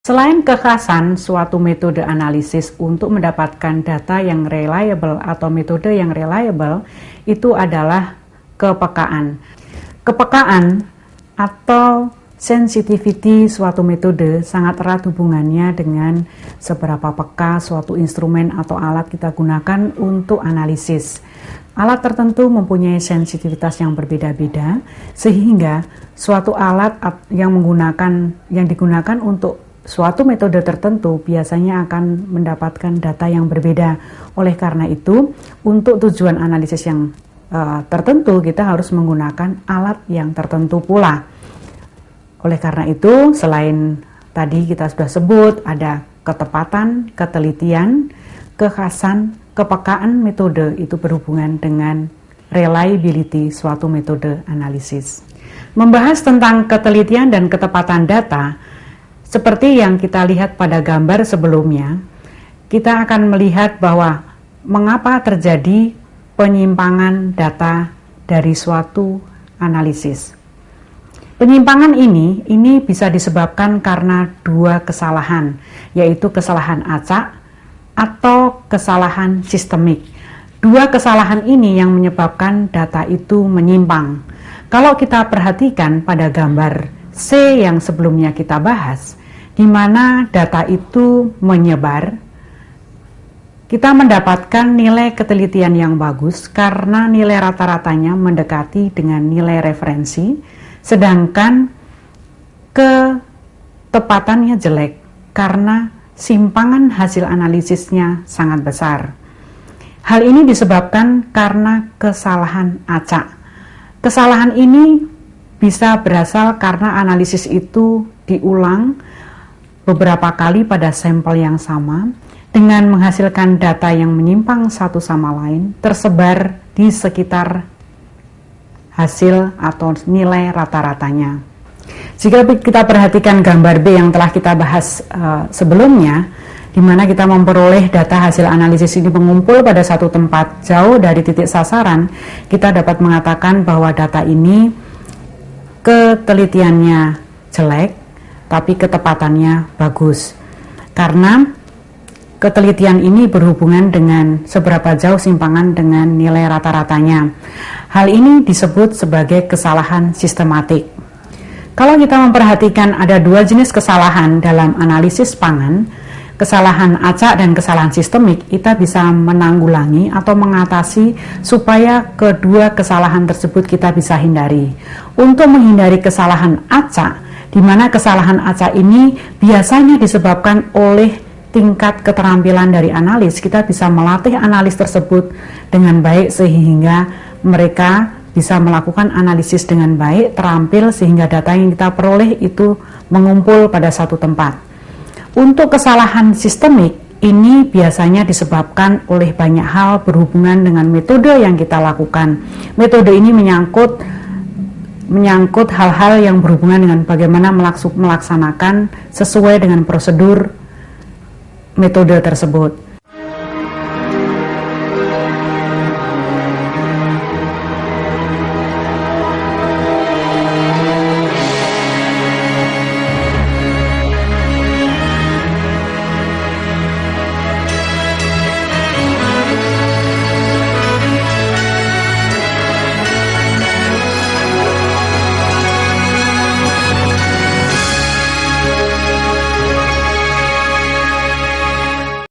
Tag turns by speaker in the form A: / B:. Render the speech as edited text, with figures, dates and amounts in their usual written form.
A: Selain kekhasan suatu metode analisis untuk mendapatkan data yang reliable atau metode yang reliable, itu adalah kepekaan. Kepekaan atau sensitivity suatu metode sangat erat hubungannya dengan seberapa peka suatu instrumen atau alat kita gunakan untuk analisis. Alat tertentu mempunyai sensitivitas yang berbeda-beda, sehingga suatu alat yang digunakan untuk suatu metode tertentu biasanya akan mendapatkan data yang berbeda. Oleh karena itu, untuk tujuan analisis yang tertentu, kita harus menggunakan alat yang tertentu pula. Oleh karena itu, selain tadi kita sudah sebut ada ketepatan, ketelitian, kekhasan, kepekaan metode itu berhubungan dengan reliability suatu metode analisis. Membahas tentang ketelitian dan ketepatan data, seperti yang kita lihat pada gambar sebelumnya, kita akan melihat bahwa mengapa terjadi penyimpangan data dari suatu analisis. Penyimpangan ini bisa disebabkan karena dua kesalahan, yaitu kesalahan acak atau kesalahan sistemik. Dua kesalahan ini yang menyebabkan data itu menyimpang. Kalau kita perhatikan pada gambar C yang sebelumnya kita bahas, di mana data itu menyebar, kita mendapatkan nilai ketelitian yang bagus karena nilai rata-ratanya mendekati dengan nilai referensi, sedangkan ketepatannya jelek karena simpangan hasil analisisnya sangat besar. Hal ini disebabkan karena kesalahan acak. Kesalahan ini bisa berasal karena analisis itu diulang beberapa kali pada sampel yang sama dengan menghasilkan data yang menyimpang satu sama lain tersebar di sekitar hasil atau nilai rata-ratanya. Jika kita perhatikan gambar B yang telah kita bahas sebelumnya, di mana kita memperoleh data hasil analisis ini mengumpul pada satu tempat jauh dari titik sasaran, kita dapat mengatakan bahwa data ini ketelitiannya jelek, tapi ketepatannya bagus. Karena ketelitian ini berhubungan dengan seberapa jauh simpangan dengan nilai rata-ratanya. Hal ini disebut sebagai kesalahan sistematik. Kalau kita memperhatikan ada dua jenis kesalahan dalam analisis pangan, kesalahan acak dan kesalahan sistemik, kita bisa menanggulangi atau mengatasi supaya kedua kesalahan tersebut kita bisa hindari. Untuk menghindari kesalahan acak, di mana kesalahan acak ini biasanya disebabkan oleh tingkat keterampilan dari analis, kita bisa melatih analis tersebut dengan baik sehingga mereka bisa melakukan analisis dengan baik, terampil sehingga data yang kita peroleh itu mengumpul pada satu tempat. Untuk kesalahan sistemik, ini biasanya disebabkan oleh banyak hal berhubungan dengan metode yang kita lakukan. Metode ini menyangkut hal-hal yang berhubungan dengan bagaimana melaksanakan sesuai dengan prosedur metode tersebut.